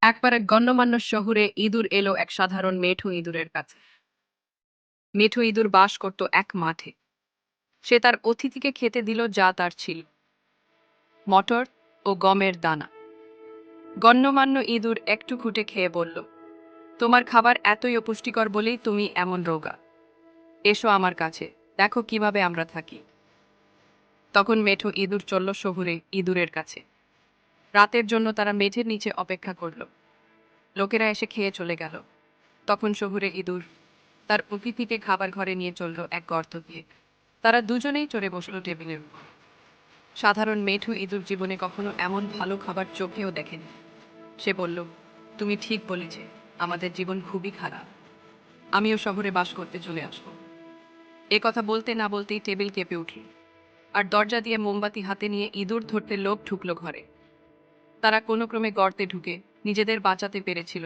একবার এক গণ্যমান্য শহরে ইঁদুর এলো এক সাধারণ মেঠো ইঁদুরের কাছে। মেঠো ইঁদুর বাস করত এক মাঠে। সে তার অতিথিকে খেতে দিল যা তার ছিল, মটর ও গমের দানা। গণ্যমান্য ইঁদুর একটু খুঁটে খেয়ে বলল, তোমার খাবার এতই অপুষ্টিকর বলেই তুমি এমন রোগা। এসো আমার কাছে, দেখো কিভাবে আমরা থাকি। তখন মেঠো ইঁদুর চলল শহুরে ইঁদুরের কাছে। রাতের জন্য তারা মেঝের নিচে অপেক্ষা করল। লোকেরা এসে খেয়ে চলে গেল। তখন শহুরে ইঁদুর তার অতিথিকে খাবার ঘরে নিয়ে চলল এক গর্ত দিয়ে। তারা দুজনেই চড়ে বসল টেবিলের উপর। সাধারণ মেঠো ইঁদুর জীবনে কখনো এমন ভালো খাবার চোখেও দেখেনি। সে বলল, তুমি ঠিক বলেছে, আমাদের জীবন খুবই খারাপ। আমিও শহরে বাস করতে চলে আসবো। এ কথা বলতে না বলতেই টেবিল কেঁপে উঠল, আর দরজা দিয়ে মোমবাতি হাতে নিয়ে ইঁদুর ধরতে লোক ঢুকলো ঘরে। তারা কোনো ক্রমে গর্তে ঢুকে নিজেদের বাঁচাতে পেরেছিল।